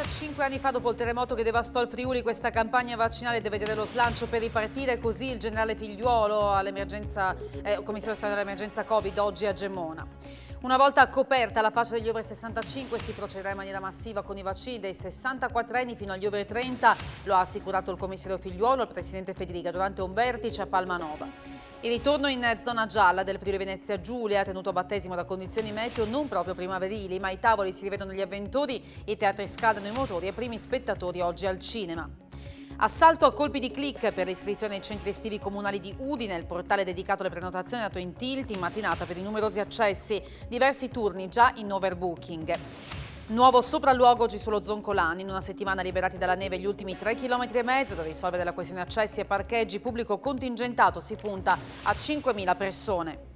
5 anni fa, dopo il terremoto che devastò il Friuli, questa campagna vaccinale deve vedere lo slancio per ripartire. Così il generale Figliuolo all'emergenza, commissario straordinario all'emergenza Covid, oggi a Gemona. Una volta coperta la fascia degli over 65 si procederà in maniera massiva con i vaccini dei 64enni fino agli over 30, lo ha assicurato il commissario Figliuolo al presidente Federica durante un vertice a Palmanova. Il ritorno in zona gialla del Friuli Venezia Giulia, tenuto a battesimo da condizioni meteo non proprio primaverili, ma i tavoli si rivedono gli avventori, i teatri scaldano i motori e primi spettatori oggi al cinema. Assalto a colpi di click per l'iscrizione ai centri estivi comunali di Udine, il portale dedicato alle prenotazioni è andato in tilt in mattinata per i numerosi accessi, diversi turni già in overbooking. Nuovo sopralluogo oggi sullo Zoncolani, in una settimana liberati dalla neve gli ultimi 3,5 km da risolvere la questione accessi e parcheggi, pubblico contingentato, si punta a 5.000 persone.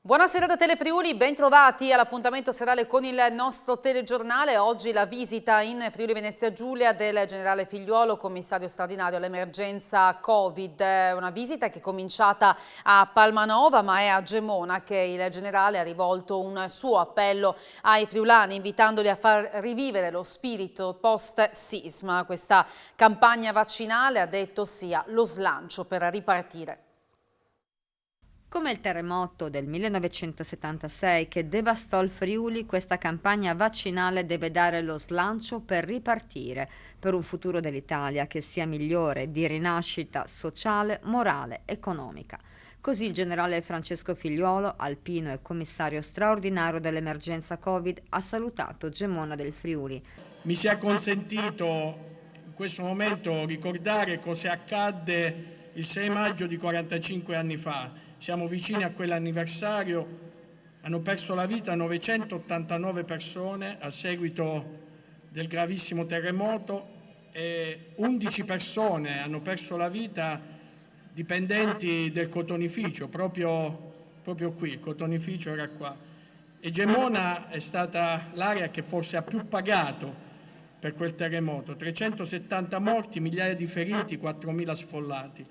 Buonasera da Telefriuli, ben trovati all'appuntamento serale con il nostro telegiornale. Oggi la visita in Friuli Venezia Giulia del generale Figliuolo, commissario straordinario all'emergenza Covid. Una visita che è cominciata a Palmanova ma è a Gemona che il generale ha rivolto un suo appello ai friulani, invitandoli a far rivivere lo spirito post-sisma. Questa campagna vaccinale, ha detto, sia lo slancio per ripartire. Come il terremoto del 1976 che devastò il Friuli, questa campagna vaccinale deve dare lo slancio per ripartire, per un futuro dell'Italia che sia migliore, di rinascita sociale, morale, economica. Così il generale Francesco Figliuolo, alpino e commissario straordinario dell'emergenza Covid, ha salutato Gemona del Friuli. Mi sia consentito in questo momento ricordare cosa accadde il 6 maggio di 45 anni fa. Siamo vicini a quell'anniversario, hanno perso la vita 989 persone a seguito del gravissimo terremoto e 11 persone hanno perso la vita dipendenti del cotonificio, proprio qui, il cotonificio era qua. E Gemona è stata l'area che forse ha più pagato per quel terremoto, 370 morti, migliaia di feriti, 4.000 sfollati.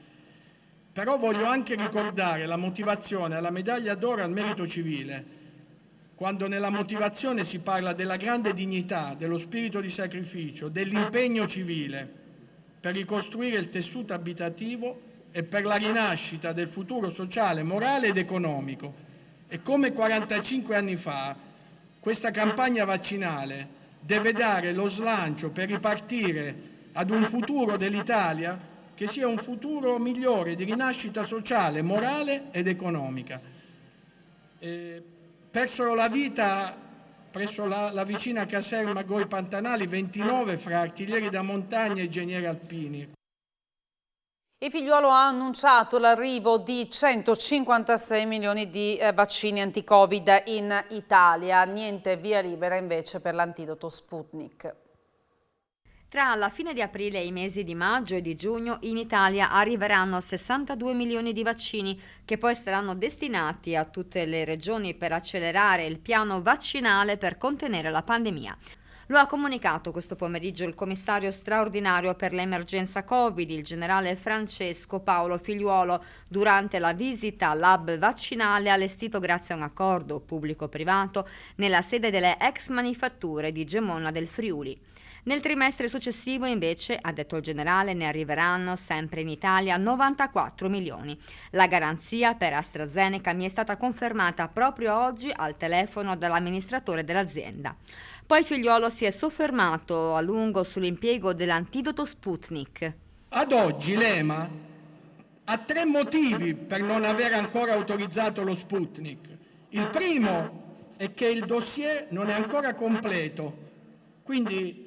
Però voglio anche ricordare la motivazione alla medaglia d'oro al merito civile, quando nella motivazione si parla della grande dignità, dello spirito di sacrificio, dell'impegno civile per ricostruire il tessuto abitativo e per la rinascita del futuro sociale, morale ed economico. E come 45 anni fa, questa campagna vaccinale deve dare lo slancio per ripartire ad un futuro dell'Italia che sia un futuro migliore di rinascita sociale, morale ed economica. Persero la vita presso la vicina caserma Goi Pantanali 29 fra artiglieri da montagna e ingegneri alpini. E Figliuolo ha annunciato l'arrivo di 156 milioni di vaccini anti-Covid in Italia. Niente via libera invece per l'antidoto Sputnik. Tra la fine di aprile e i mesi di maggio e di giugno in Italia arriveranno 62 milioni di vaccini che poi saranno destinati a tutte le regioni per accelerare il piano vaccinale per contenere la pandemia. Lo ha comunicato questo pomeriggio il commissario straordinario per l'emergenza Covid, il generale Francesco Paolo Figliuolo, durante la visita all'hub vaccinale allestito grazie a un accordo pubblico-privato nella sede delle ex manifatture di Gemona del Friuli. Nel trimestre successivo, invece, ha detto il generale, ne arriveranno sempre in Italia 94 milioni. La garanzia per AstraZeneca mi è stata confermata proprio oggi al telefono dall'amministratore dell'azienda. Poi Figliuolo si è soffermato a lungo sull'impiego dell'antidoto Sputnik. Ad oggi l'EMA ha 3 motivi per non aver ancora autorizzato lo Sputnik. Il primo è che il dossier non è ancora completo, quindi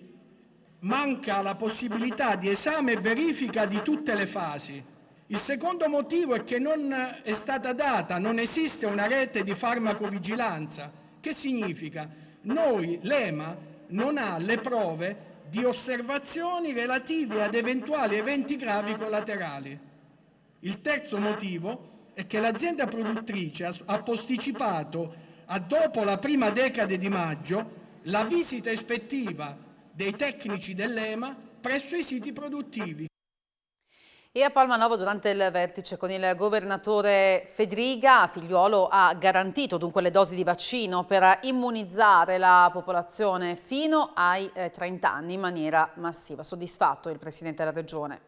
manca la possibilità di esame e verifica di tutte le fasi. Il secondo motivo è che non è stata data, non esiste una rete di farmacovigilanza. Che significa? L'EMA non ha le prove di osservazioni relative ad eventuali eventi gravi collaterali. Il terzo motivo è che l'azienda produttrice ha posticipato a dopo la prima decade di maggio, la visita ispettiva dei tecnici dell'EMA presso i siti produttivi. E a Palmanova, durante il vertice con il governatore Fedriga, Figliuolo ha garantito dunque le dosi di vaccino per immunizzare la popolazione fino ai 30 anni in maniera massiva. Soddisfatto il Presidente della Regione.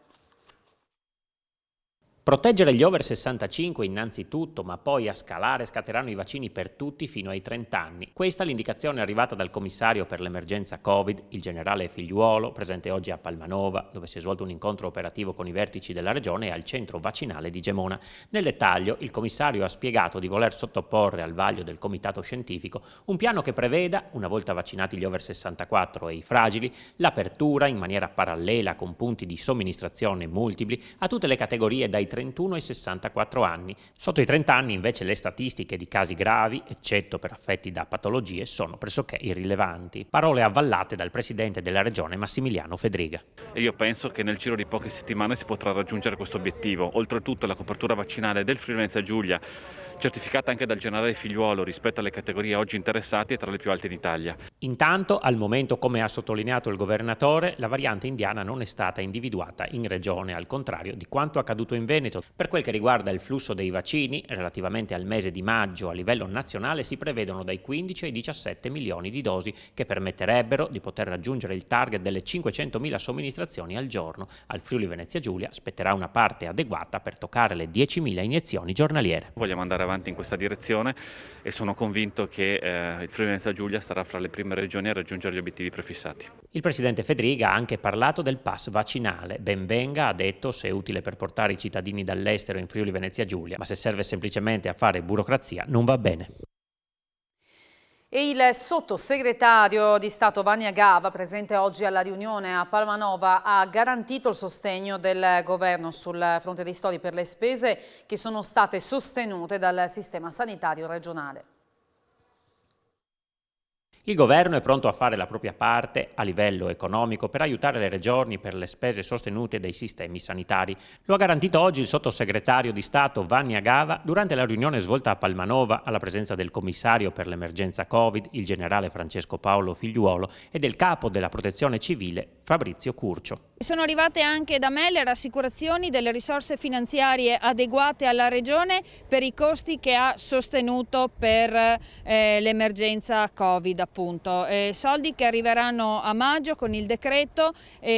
Proteggere gli over 65 innanzitutto, ma poi a scalare scatteranno i vaccini per tutti fino ai 30 anni. Questa è l'indicazione arrivata dal commissario per l'emergenza Covid, il generale Figliuolo, presente oggi a Palmanova, dove si è svolto un incontro operativo con i vertici della regione e al centro vaccinale di Gemona. Nel dettaglio, il commissario ha spiegato di voler sottoporre al vaglio del comitato scientifico un piano che preveda, una volta vaccinati gli over 64 e i fragili, l'apertura in maniera parallela con punti di somministrazione multipli a tutte le categorie dai 31 ai 64 anni. Sotto i 30 anni invece le statistiche di casi gravi, eccetto per affetti da patologie, sono pressoché irrilevanti. Parole avvallate dal presidente della regione Massimiliano Fedriga. E io penso che nel giro di poche settimane si potrà raggiungere questo obiettivo. Oltretutto la copertura vaccinale del Friuli Venezia Giulia, certificata anche dal generale Figliuolo rispetto alle categorie oggi interessate, è tra le più alte in Italia. Intanto, al momento, come ha sottolineato il governatore, la variante indiana non è stata individuata in regione, al contrario di quanto accaduto in Veneto. Per quel che riguarda il flusso dei vaccini, relativamente al mese di maggio a livello nazionale si prevedono dai 15 ai 17 milioni di dosi che permetterebbero di poter raggiungere il target delle 500.000 somministrazioni al giorno. Al Friuli Venezia Giulia spetterà una parte adeguata per toccare le 10.000 iniezioni giornaliere. Vogliamo andare avanti in questa direzione e sono convinto che il Friuli Venezia Giulia sarà fra le prime regioni a raggiungere gli obiettivi prefissati. Il presidente Fedriga ha anche parlato del pass vaccinale. Ben venga, ha detto, se è utile per portare i cittadini dall'estero in Friuli Venezia Giulia, ma se serve semplicemente a fare burocrazia non va bene. E il sottosegretario di Stato Vanni Agava, presente oggi alla riunione a Palmanova, ha garantito il sostegno del governo sul fronte dei ristori per le spese che sono state sostenute dal sistema sanitario regionale. Il governo è pronto a fare la propria parte a livello economico per aiutare le regioni per le spese sostenute dai sistemi sanitari. Lo ha garantito oggi il sottosegretario di Stato Vanni Agava durante la riunione svolta a Palmanova alla presenza del commissario per l'emergenza Covid, il generale Francesco Paolo Figliuolo, e del capo della protezione civile Fabrizio Curcio. Sono arrivate anche da me le rassicurazioni delle risorse finanziarie adeguate alla Regione per i costi che ha sostenuto per l'emergenza Covid, appunto. Soldi che arriveranno a maggio con il decreto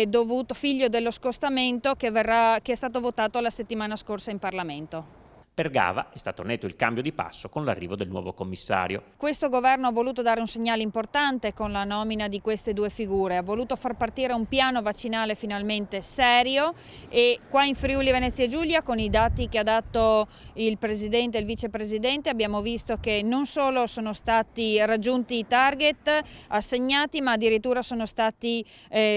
dovuto figlio dello scostamento che è stato votato la settimana scorsa in Parlamento. Per Gava è stato netto il cambio di passo con l'arrivo del nuovo commissario. Questo governo ha voluto dare un segnale importante con la nomina di queste due figure, ha voluto far partire un piano vaccinale finalmente serio e qua in Friuli Venezia Giulia con i dati che ha dato il Presidente e il Vicepresidente abbiamo visto che non solo sono stati raggiunti i target assegnati ma addirittura sono stati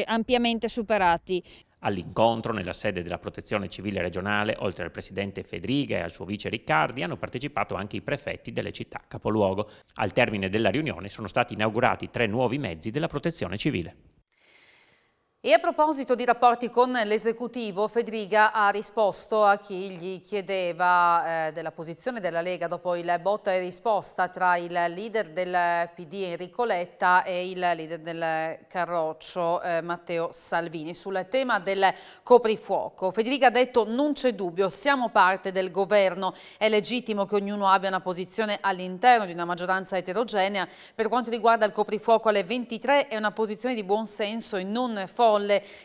ampiamente superati. All'incontro, nella sede della Protezione Civile regionale, oltre al presidente Fedriga e al suo vice Riccardi, hanno partecipato anche i prefetti delle città capoluogo. Al termine della riunione sono stati inaugurati 3 nuovi mezzi della Protezione Civile. E a proposito di rapporti con l'esecutivo, Fedriga ha risposto a chi gli chiedeva della posizione della Lega dopo il botta e risposta tra il leader del PD Enrico Letta e il leader del Carroccio Matteo Salvini sul tema del coprifuoco. Fedriga ha detto: non c'è dubbio, siamo parte del governo, è legittimo che ognuno abbia una posizione all'interno di una maggioranza eterogenea. Per quanto riguarda il coprifuoco alle 23 è una posizione di buon senso e non folle,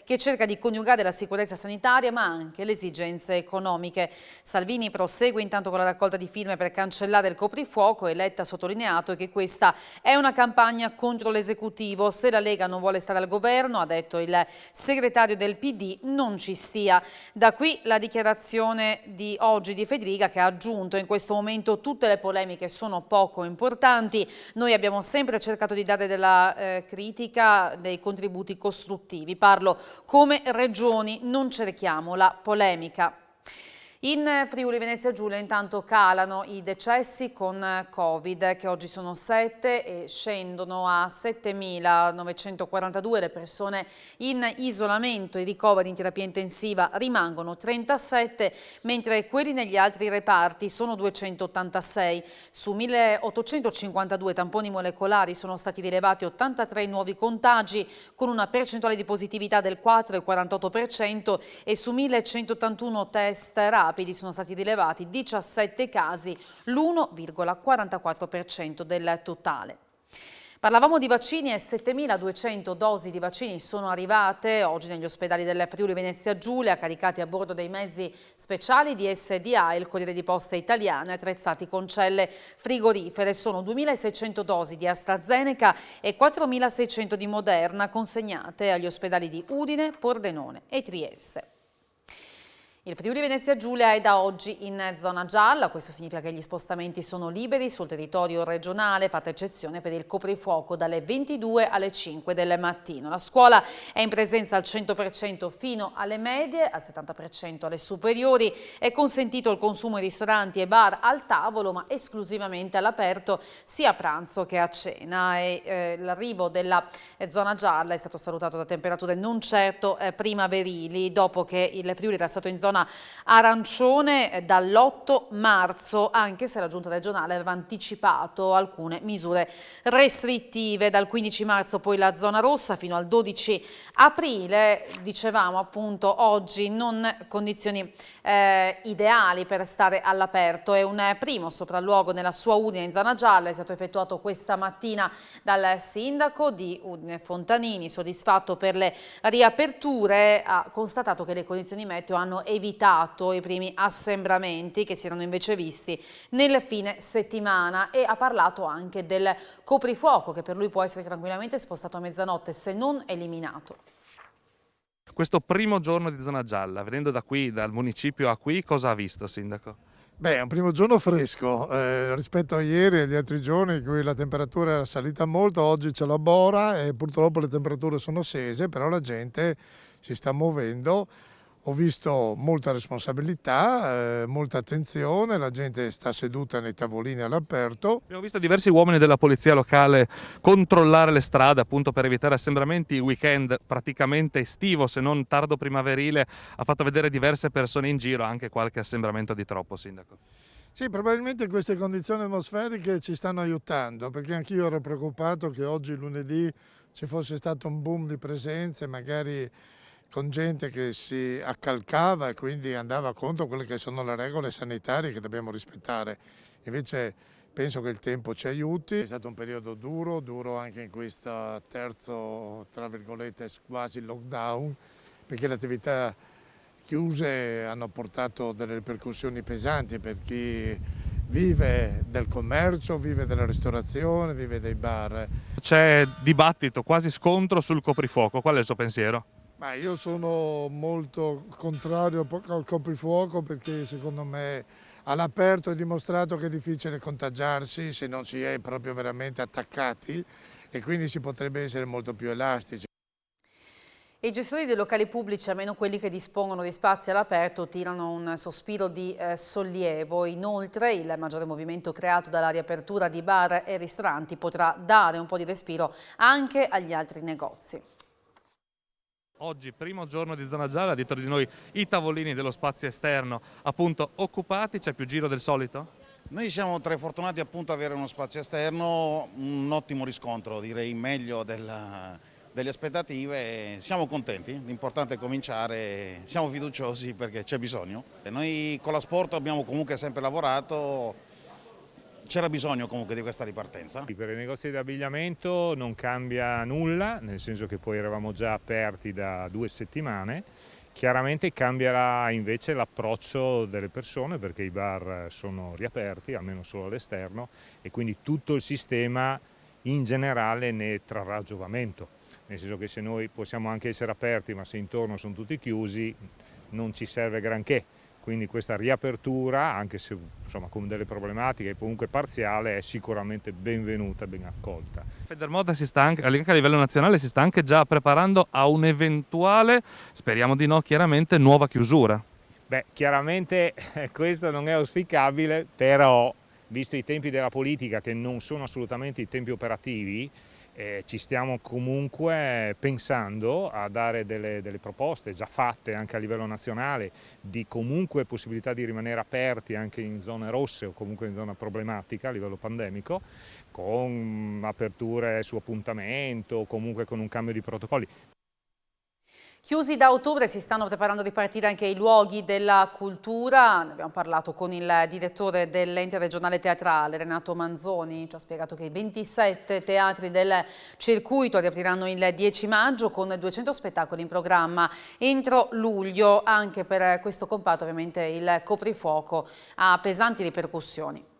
che cerca di coniugare la sicurezza sanitaria ma anche le esigenze economiche. Salvini prosegue intanto con la raccolta di firme per cancellare il coprifuoco e Letta ha sottolineato che questa è una campagna contro l'esecutivo. Se la Lega non vuole stare al governo, ha detto il segretario del PD, non ci stia. Da qui la dichiarazione di oggi di Fedriga, che ha aggiunto: in questo momento tutte le polemiche sono poco importanti, noi abbiamo sempre cercato di dare della critica, dei contributi costruttivi. Parlo come regioni, non cerchiamo la polemica. In Friuli Venezia Giulia intanto calano i decessi con Covid, che oggi sono 7 e scendono a 7.942 le persone in isolamento. I ricoveri in terapia intensiva rimangono 37, mentre quelli negli altri reparti sono 286. Su 1.852 tamponi molecolari sono stati rilevati 83 nuovi contagi, con una percentuale di positività del 4,48%, e su 1.181 test rapidi sono stati rilevati 17 casi, l'1,44% del totale. Parlavamo di vaccini e 7.200 dosi di vaccini sono arrivate oggi negli ospedali del Friuli Venezia Giulia, caricati a bordo dei mezzi speciali di SDA e il Corriere di Posta Italiane, attrezzati con celle frigorifere. Sono 2.600 dosi di AstraZeneca e 4.600 di Moderna consegnate agli ospedali di Udine, Pordenone e Trieste. Il Friuli Venezia Giulia è da oggi in zona gialla, questo significa che gli spostamenti sono liberi sul territorio regionale, fatta eccezione per il coprifuoco dalle 22 alle 5 del mattino. La scuola è in presenza al 100% fino alle medie, al 70% alle superiori. È consentito il consumo in ristoranti e bar al tavolo, ma esclusivamente all'aperto sia a pranzo che a cena. L'arrivo della zona gialla è stato salutato da temperature non certo primaverili, dopo che il Friuli era stato in zona arancione dall'8 marzo, anche se la Giunta regionale aveva anticipato alcune misure restrittive. Dal 15 marzo poi la zona rossa fino al 12 aprile, dicevamo appunto oggi non condizioni ideali per stare all'aperto. È un primo sopralluogo nella sua Udine in zona gialla, è stato effettuato questa mattina dal sindaco di Udine Fontanini, soddisfatto per le riaperture. Ha constatato che le condizioni meteo hanno evitato i primi assembramenti che si erano invece visti nel fine settimana, e ha parlato anche del coprifuoco, che per lui può essere tranquillamente spostato a mezzanotte se non eliminato. Questo primo giorno di zona gialla, venendo da qui, dal municipio a qui, cosa ha visto, Sindaco? Beh, è un primo giorno fresco rispetto a ieri e agli altri giorni in cui la temperatura era salita molto. Oggi c'è la bora e purtroppo le temperature sono scese, però la gente si sta muovendo. Ho visto molta responsabilità, molta attenzione, la gente sta seduta nei tavolini all'aperto. Abbiamo visto diversi uomini della polizia locale controllare le strade appunto per evitare assembramenti. Il weekend praticamente estivo, se non tardo primaverile, ha fatto vedere diverse persone in giro, anche qualche assembramento di troppo, Sindaco. Sì, probabilmente queste condizioni atmosferiche ci stanno aiutando, perché anch'io ero preoccupato che oggi lunedì ci fosse stato un boom di presenze, magari con gente che si accalcava e quindi andava contro quelle che sono le regole sanitarie che dobbiamo rispettare. Invece penso che il tempo ci aiuti. È stato un periodo duro anche in questo terzo, tra virgolette, quasi lockdown, perché le attività chiuse hanno portato delle ripercussioni pesanti per chi vive del commercio, vive della ristorazione, vive dei bar. C'è dibattito, quasi scontro sul coprifuoco, qual è il suo pensiero? Ma io sono molto contrario al coprifuoco, perché secondo me all'aperto è dimostrato che è difficile contagiarsi se non si è proprio veramente attaccati, e quindi si potrebbe essere molto più elastici. I gestori dei locali pubblici, almeno quelli che dispongono di spazi all'aperto, tirano un sospiro di sollievo. Inoltre il maggiore movimento creato dalla riapertura di bar e ristoranti potrà dare un po' di respiro anche agli altri negozi. Oggi, primo giorno di zona gialla, dietro di noi i tavolini dello spazio esterno appunto occupati, c'è più giro del solito? Noi siamo tra i fortunati appunto ad avere uno spazio esterno, un ottimo riscontro, direi meglio delle aspettative. Siamo contenti, l'importante è cominciare, siamo fiduciosi perché c'è bisogno. E noi con la Sport abbiamo comunque sempre lavorato. C'era bisogno comunque di questa ripartenza. Per i negozi di abbigliamento non cambia nulla, nel senso che poi eravamo già aperti da 2 settimane. Chiaramente cambierà invece l'approccio delle persone, perché i bar sono riaperti, almeno solo all'esterno, e quindi tutto il sistema in generale ne trarrà giovamento. Nel senso che se noi possiamo anche essere aperti, ma se intorno sono tutti chiusi, non ci serve granché. Quindi questa riapertura, anche se insomma, con delle problematiche comunque parziale, è sicuramente benvenuta e ben accolta. Federmoda si sta anche a livello nazionale si sta anche già preparando a un'eventuale, speriamo di no chiaramente, nuova chiusura. Beh, chiaramente questo non è auspicabile, però visto i tempi della politica che non sono assolutamente i tempi operativi, ci stiamo comunque pensando a dare delle proposte già fatte anche a livello nazionale di comunque possibilità di rimanere aperti anche in zone rosse o comunque in zona problematica a livello pandemico, con aperture su appuntamento o comunque con un cambio di protocolli. Chiusi da ottobre si stanno preparando a ripartire anche i luoghi della cultura. Ne abbiamo parlato con il direttore dell'ente regionale teatrale, Renato Manzoni. Ci ha spiegato che i 27 teatri del circuito riapriranno il 10 maggio con 200 spettacoli in programma entro luglio. Anche per questo comparto ovviamente il coprifuoco ha pesanti ripercussioni.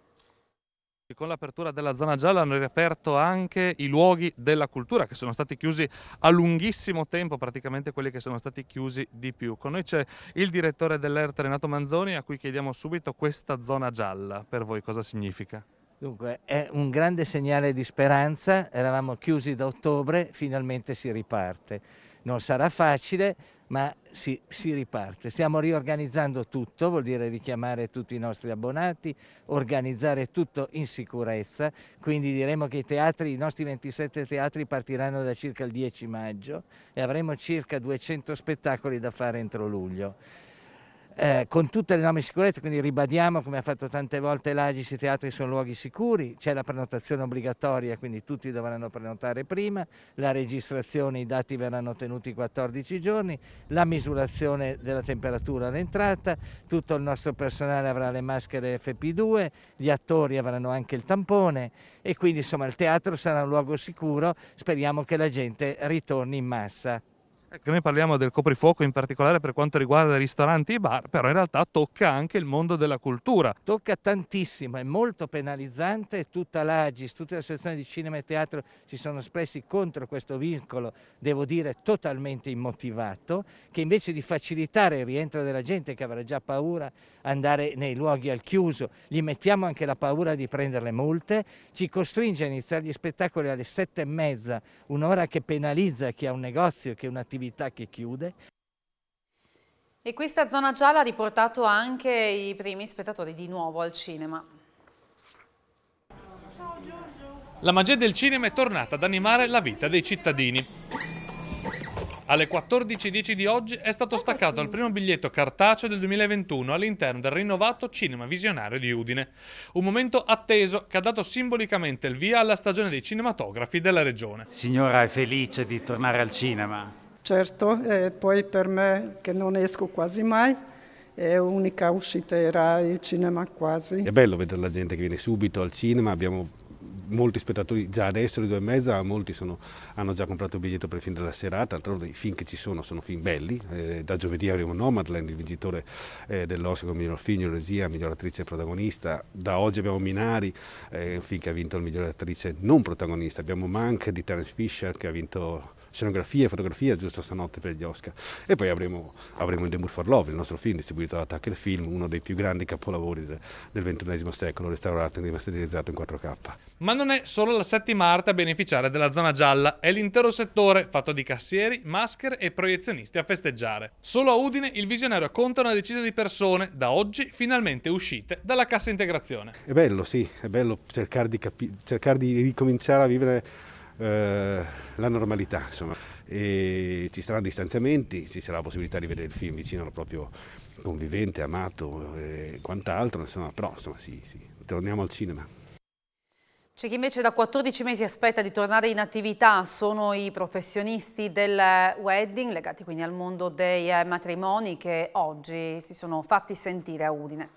Con l'apertura della zona gialla hanno riaperto anche i luoghi della cultura che sono stati chiusi a lunghissimo tempo, praticamente quelli che sono stati chiusi di più. Con noi c'è il direttore dell'ERT Renato Manzoni, a cui chiediamo subito questa zona gialla. Per voi cosa significa? Dunque è un grande segnale di speranza, eravamo chiusi da ottobre, finalmente si riparte. Non sarà facile, ma si riparte. Stiamo riorganizzando tutto, vuol dire richiamare tutti i nostri abbonati, organizzare tutto in sicurezza, quindi diremo che i nostri 27 teatri partiranno da circa il 10 maggio e avremo circa 200 spettacoli da fare entro luglio. Con tutte le norme di sicurezza, quindi ribadiamo, come ha fatto tante volte l'Agis, i teatri sono luoghi sicuri, c'è la prenotazione obbligatoria, quindi tutti dovranno prenotare prima, la registrazione, i dati verranno tenuti 14 giorni, la misurazione della temperatura all'entrata, tutto il nostro personale avrà le maschere FP2, gli attori avranno anche il tampone e quindi insomma il teatro sarà un luogo sicuro, speriamo che la gente ritorni in massa. Ecco, noi parliamo del coprifuoco in particolare per quanto riguarda i ristoranti e i bar, però in realtà tocca anche il mondo della cultura. Tocca tantissimo, è molto penalizzante, tutta l'Agis, tutte le associazioni di cinema e teatro si sono espressi contro questo vincolo, devo dire totalmente immotivato, che invece di facilitare il rientro della gente che avrà già paura andare nei luoghi al chiuso, gli mettiamo anche la paura di prendere le multe, ci costringe a iniziare gli spettacoli alle 7:30, un'ora che penalizza chi ha un negozio, chi ha un'attività che chiude. E questa zona gialla ha riportato anche i primi spettatori di nuovo al cinema. La magia del cinema è tornata ad animare la vita dei cittadini. Alle 14:10 di oggi è stato staccato il primo biglietto cartaceo del 2021 all'interno del rinnovato Cinema Visionario di Udine. Un momento atteso che ha dato simbolicamente il via alla stagione dei cinematografi della regione. Signora è felice di tornare al cinema? Certo, e poi per me che non esco quasi mai, l'unica uscita era il cinema quasi. È bello vedere la gente che viene subito al cinema, abbiamo molti spettatori già adesso alle 2:30, molti hanno già comprato il biglietto per il film della serata, d'altronde i film che ci sono film belli, da giovedì avremo Nomadland, il vincitore dell'Oscar come miglior film, regia, miglior attrice protagonista, da oggi abbiamo Minari, un film che ha vinto il miglior attrice non protagonista, abbiamo Mank di Terence Fisher che ha vinto scenografia e fotografia giusto stanotte per gli Oscar e poi avremo In the Mood for Love, il nostro film distribuito da Attack il Film, uno dei più grandi capolavori del XXI secolo, restaurato e rimasterizzato in 4K. Ma non è solo la settima arte a beneficiare della zona gialla, è l'intero settore fatto di cassieri, maschere e proiezionisti a festeggiare. Solo a Udine il visionario conta una decina di persone, da oggi finalmente uscite dalla cassa integrazione. È bello, sì, è bello cercare di ricominciare a vivere la normalità, insomma, e ci saranno distanziamenti, ci sarà la possibilità di vedere il film vicino al proprio convivente, amato e quant'altro, insomma, però insomma sì, torniamo al cinema. C'è chi invece da 14 mesi aspetta di tornare in attività, sono i professionisti del wedding, legati quindi al mondo dei matrimoni, che oggi si sono fatti sentire a Udine.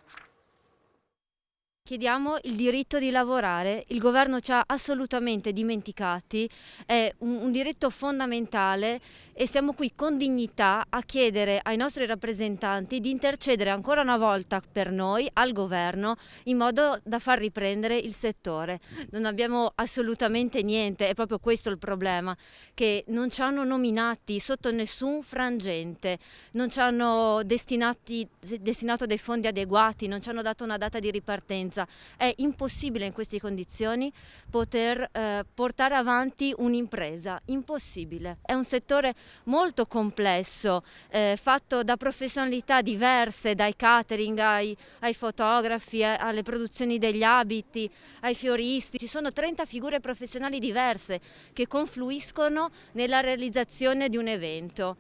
Chiediamo il diritto di lavorare, il governo ci ha assolutamente dimenticati, è un diritto fondamentale e siamo qui con dignità a chiedere ai nostri rappresentanti di intercedere ancora una volta per noi al governo in modo da far riprendere il settore. Non abbiamo assolutamente niente, è proprio questo il problema, che non ci hanno nominati sotto nessun frangente, non ci hanno destinato dei fondi adeguati, non ci hanno dato una data di ripartenza. sicurezza. È impossibile in queste condizioni poter portare avanti un'impresa, impossibile. È un settore molto complesso, fatto da professionalità diverse, dai catering ai fotografi, alle produzioni degli abiti, ai fioristi. Ci sono 30 figure professionali diverse che confluiscono nella realizzazione di un evento.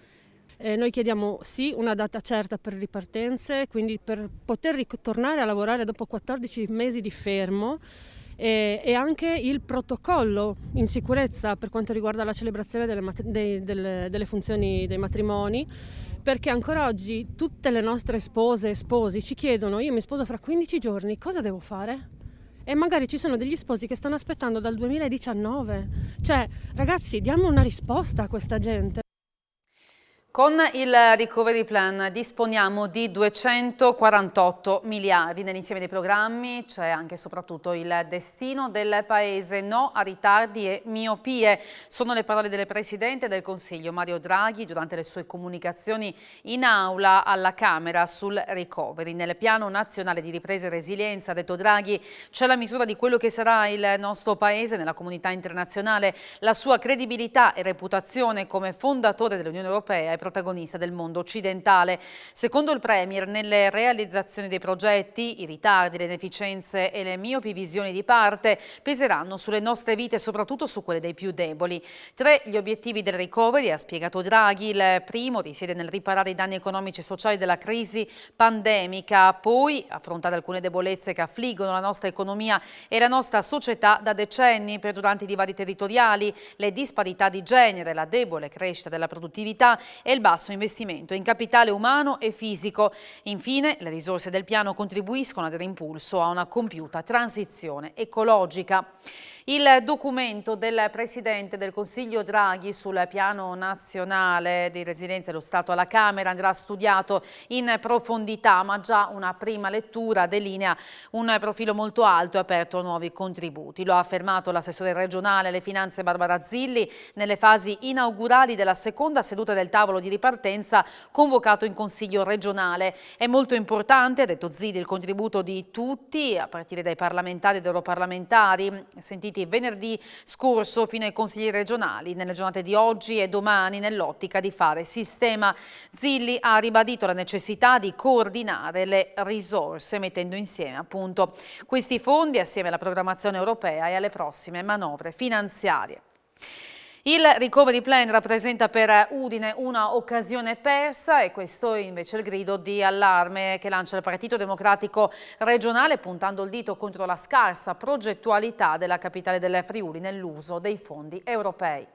Noi chiediamo sì una data certa per ripartenze, quindi per poter ritornare a lavorare dopo 14 mesi di fermo, e anche il protocollo in sicurezza per quanto riguarda la celebrazione delle funzioni dei matrimoni, perché ancora oggi tutte le nostre spose e sposi ci chiedono: io mi sposo fra 15 giorni, cosa devo fare? E magari ci sono degli sposi che stanno aspettando dal 2019. Cioè, ragazzi, diamo una risposta a questa gente. Con il Recovery Plan disponiamo di 248 miliardi. Nell'insieme dei programmi c'è anche e soprattutto il destino del Paese. No a ritardi e miopie. Sono le parole del Presidente del Consiglio Mario Draghi durante le sue comunicazioni in aula alla Camera sul Recovery. Nel Piano Nazionale di Ripresa e Resilienza, ha detto Draghi, c'è la misura di quello che sarà il nostro Paese nella comunità internazionale, la sua credibilità e reputazione come fondatore dell'Unione Europea e protagonista del mondo occidentale. Secondo il Premier, nelle realizzazioni dei progetti, i ritardi, le inefficienze e le miopi visioni di parte peseranno sulle nostre vite e soprattutto su quelle dei più deboli. 3 gli obiettivi del recovery, ha spiegato Draghi. Il primo risiede nel riparare i danni economici e sociali della crisi pandemica, poi affrontare alcune debolezze che affliggono la nostra economia e la nostra società da decenni, perduranti divari territoriali, le disparità di genere, la debole crescita della produttività e il basso investimento in capitale umano e fisico. Infine, le risorse del piano contribuiscono a dare impulso a una compiuta transizione ecologica. Il documento del Presidente del Consiglio Draghi sul Piano Nazionale di Resilienza dello Stato alla Camera andrà studiato in profondità, ma già una prima lettura delinea un profilo molto alto e aperto a nuovi contributi. Lo ha affermato l'assessore regionale alle finanze Barbara Zilli nelle fasi inaugurali della seconda seduta del tavolo di ripartenza convocato in Consiglio regionale. È molto importante, ha detto Zilli, il contributo di tutti, a partire dai parlamentari ed europarlamentari, sentiti venerdì scorso fino ai consigli regionali, nelle giornate di oggi e domani, nell'ottica di fare sistema. Zilli ha ribadito la necessità di coordinare le risorse, mettendo insieme appunto questi fondi assieme alla programmazione europea e alle prossime manovre finanziarie. Il Recovery Plan rappresenta per Udine una occasione persa e questo è invece il grido di allarme che lancia il Partito Democratico regionale, puntando il dito contro la scarsa progettualità della capitale del Friuli nell'uso dei fondi europei.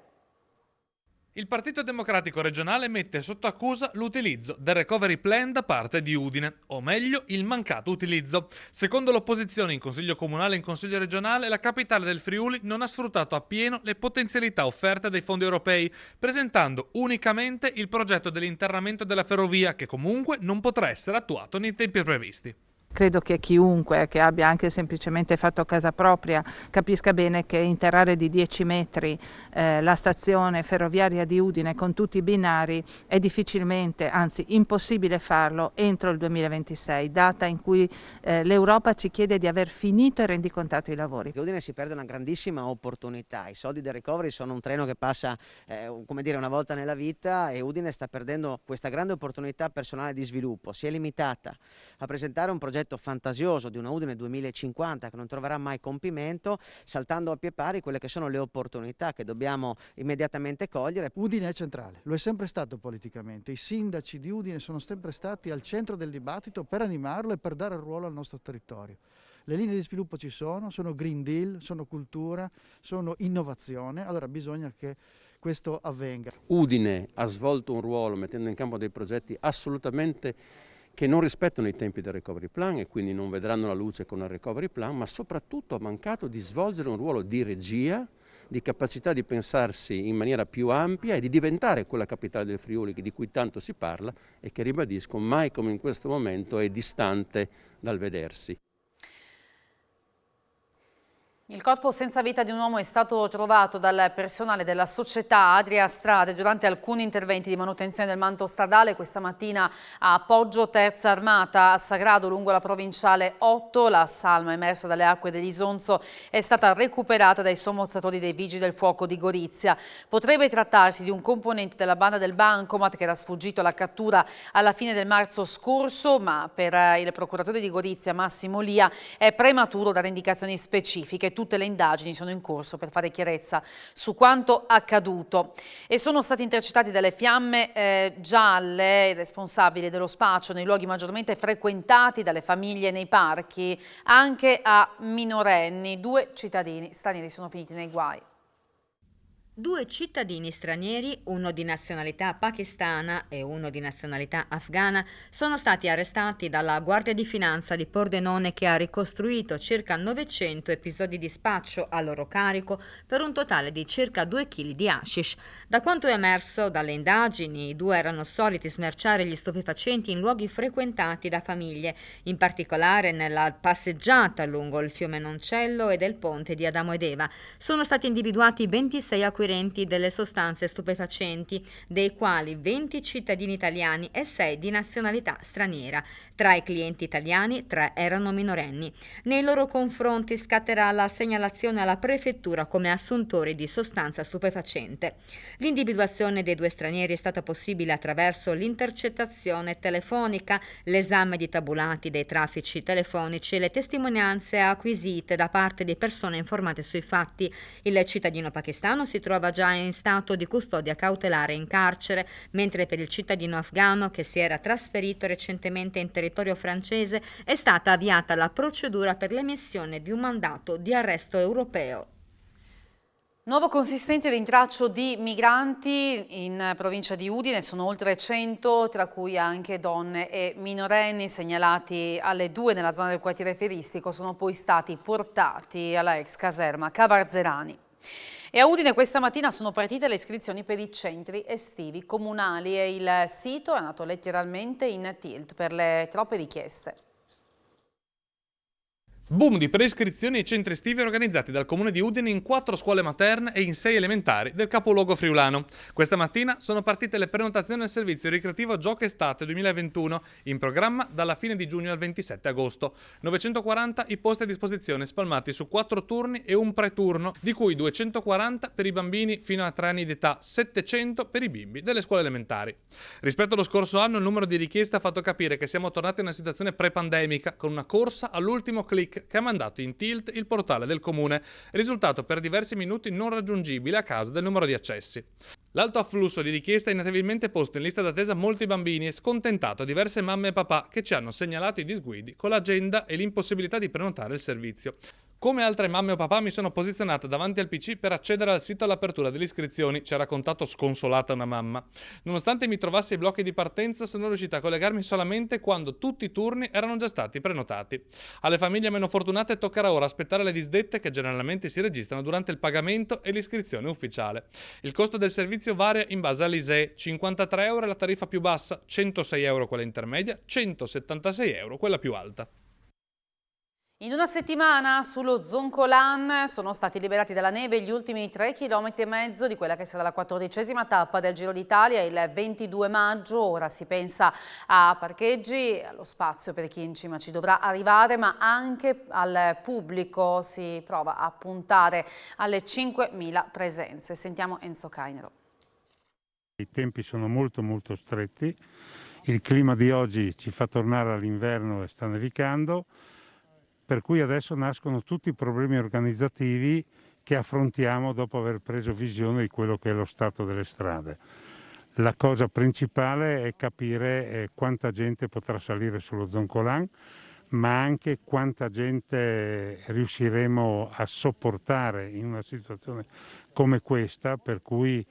Il Partito Democratico regionale mette sotto accusa l'utilizzo del Recovery Plan da parte di Udine, o meglio il mancato utilizzo. Secondo l'opposizione in Consiglio Comunale e in Consiglio regionale, la capitale del Friuli non ha sfruttato appieno le potenzialità offerte dai fondi europei, presentando unicamente il progetto dell'internamento della ferrovia, che comunque non potrà essere attuato nei tempi previsti. Credo che chiunque che abbia anche semplicemente fatto casa propria capisca bene che interrare di 10 metri la stazione ferroviaria di Udine con tutti i binari è difficilmente, anzi impossibile farlo entro il 2026, data in cui l'Europa ci chiede di aver finito e rendicontato i lavori. Udine si perde una grandissima opportunità, i soldi del recovery sono un treno che passa come dire una volta nella vita e Udine sta perdendo questa grande opportunità personale di sviluppo, si è limitata a presentare un progetto fantasioso di una Udine 2050 che non troverà mai compimento, saltando a pie pari quelle che sono le opportunità che dobbiamo immediatamente cogliere. Udine è centrale, lo è sempre stato politicamente, i sindaci di Udine sono sempre stati al centro del dibattito per animarlo e per dare ruolo al nostro territorio. Le linee di sviluppo ci sono Green Deal, sono cultura, sono innovazione, allora bisogna che questo avvenga. Udine ha svolto un ruolo mettendo in campo dei progetti assolutamente che non rispettano i tempi del Recovery Plan e quindi non vedranno la luce con il Recovery Plan, ma soprattutto ha mancato di svolgere un ruolo di regia, di capacità di pensarsi in maniera più ampia e di diventare quella capitale del Friuli di cui tanto si parla e che, ribadisco, mai come in questo momento è distante dal vedersi. Il corpo senza vita di un uomo è stato trovato dal personale della società Adria Strade durante alcuni interventi di manutenzione del manto stradale questa mattina a Poggio Terza Armata a Sagrado lungo la provinciale 8. La salma emersa dalle acque dell'Isonzo è stata recuperata dai sommozzatori dei Vigili del Fuoco di Gorizia. Potrebbe trattarsi di un componente della banda del Bancomat che era sfuggito alla cattura alla fine del marzo scorso, ma per il procuratore di Gorizia Massimo Lia è prematuro dare indicazioni specifiche. Tutte le indagini sono in corso per fare chiarezza su quanto accaduto e sono stati intercettati dalle fiamme gialle i responsabili dello spaccio nei luoghi maggiormente frequentati dalle famiglie nei parchi, anche a minorenni. 2 cittadini stranieri sono finiti nei guai. 2 cittadini stranieri, uno di nazionalità pakistana e uno di nazionalità afghana, sono stati arrestati dalla Guardia di Finanza di Pordenone che ha ricostruito circa 900 episodi di spaccio a loro carico per un totale di circa 2 kg di hashish. Da quanto è emerso dalle indagini, i 2 erano soliti smerciare gli stupefacenti in luoghi frequentati da famiglie, in particolare nella passeggiata lungo il fiume Noncello e del ponte di Adamo ed Eva. Sono stati individuati 26 acquirenti delle sostanze stupefacenti, dei quali 20 cittadini italiani e 6 di nazionalità straniera. Tra i clienti italiani 3 erano minorenni. Nei loro confronti scatterà la segnalazione alla prefettura come assuntori di sostanza stupefacente. L'individuazione dei 2 stranieri è stata possibile attraverso l'intercettazione telefonica, l'esame di tabulati dei traffici telefonici e le testimonianze acquisite da parte di persone informate sui fatti. Il cittadino pakistano si trova già in stato di custodia cautelare in carcere, mentre per il cittadino afghano che si era trasferito recentemente in territorio francese è stata avviata la procedura per l'emissione di un mandato di arresto europeo. Nuovo consistente rintraccio di migranti in provincia di Udine, sono oltre 100, tra cui anche donne e minorenni segnalati alle 2 nella zona del quartiere feristico, sono poi stati portati alla ex caserma Cavarzerani. E a Udine questa mattina sono partite le iscrizioni per i centri estivi comunali e il sito è andato letteralmente in tilt per le troppe richieste. Boom di preiscrizioni ai centri estivi organizzati dal Comune di Udine in 4 scuole materne e in 6 elementari del capoluogo friulano. Questa mattina sono partite le prenotazioni al servizio ricreativo Gioco Estate 2021, in programma dalla fine di giugno al 27 agosto. 940 i posti a disposizione spalmati su 4 turni e un preturno, di cui 240 per i bambini fino a 3 anni di età, 700 per i bimbi delle scuole elementari. Rispetto allo scorso anno il numero di richieste ha fatto capire che siamo tornati a una situazione pre-pandemica, con una corsa all'ultimo click che ha mandato in tilt il portale del comune, risultato per diversi minuti non raggiungibile a causa del numero di accessi. L'alto afflusso di richieste ha inevitabilmente posto in lista d'attesa molti bambini e scontentato diverse mamme e papà che ci hanno segnalato i disguidi con l'agenda e l'impossibilità di prenotare il servizio. Come altre mamme o papà mi sono posizionata davanti al PC per accedere al sito all'apertura delle iscrizioni, ci ha raccontato sconsolata una mamma. Nonostante mi trovassi ai blocchi di partenza, sono riuscita a collegarmi solamente quando tutti i turni erano già stati prenotati. Alle famiglie meno fortunate toccherà ora aspettare le disdette che generalmente si registrano durante il pagamento e l'iscrizione ufficiale. Il costo del servizio varia in base all'ISEE, 53 euro è la tariffa più bassa, 106 euro quella intermedia, 176 euro quella più alta. In una settimana sullo Zoncolan sono stati liberati dalla neve gli ultimi 3,5 km di quella che sarà la 14ª tappa del Giro d'Italia il 22 maggio. Ora si pensa a parcheggi, allo spazio per chi in cima ci dovrà arrivare, ma anche al pubblico. Si prova a puntare alle 5.000 presenze. Sentiamo Enzo Cainero. I tempi sono molto stretti, il clima di oggi ci fa tornare all'inverno e sta nevicando. Per cui adesso nascono tutti i problemi organizzativi che affrontiamo dopo aver preso visione di quello che è lo stato delle strade. La cosa principale è capire quanta gente potrà salire sullo Zoncolan, ma anche quanta gente riusciremo a sopportare in una situazione come questa, per cui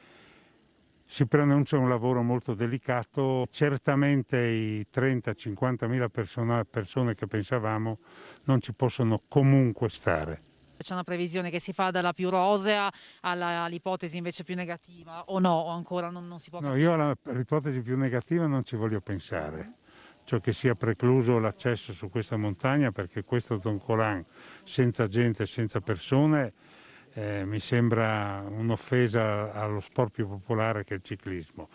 si preannuncia un lavoro molto delicato. Certamente i 30-50.000 persone che pensavamo non ci possono comunque stare. C'è una previsione che si fa dalla più rosea all'ipotesi invece più negativa o no? O ancora non si può capire? No, io all'ipotesi più negativa non ci voglio pensare. cioè che sia precluso l'accesso su questa montagna, perché questo Zoncolan senza gente, senza persone, mi sembra un'offesa allo sport più popolare che è il ciclismo.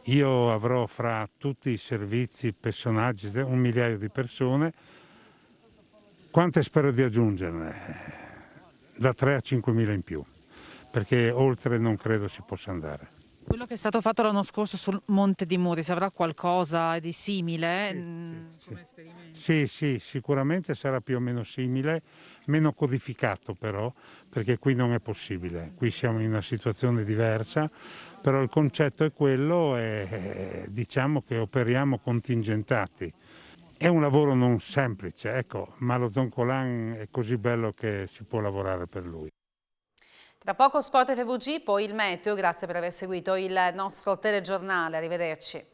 Io avrò fra tutti i servizi, personaggi, 1 migliaio di persone. Quante spero di aggiungerne? Da 3 a 5.000 in più, perché oltre non credo si possa andare. Quello che è stato fatto l'anno scorso sul Monte di Muri, se avrà qualcosa di simile come esperimento? Sì, sicuramente sarà più o meno simile, meno codificato però, perché qui non è possibile, qui siamo in una situazione diversa, però il concetto è quello e diciamo che operiamo contingentati. È un lavoro non semplice, ecco, ma lo Zoncolan è così bello che si può lavorare per lui. Tra poco Sport FVG, poi il meteo. Grazie per aver seguito il nostro telegiornale. Arrivederci.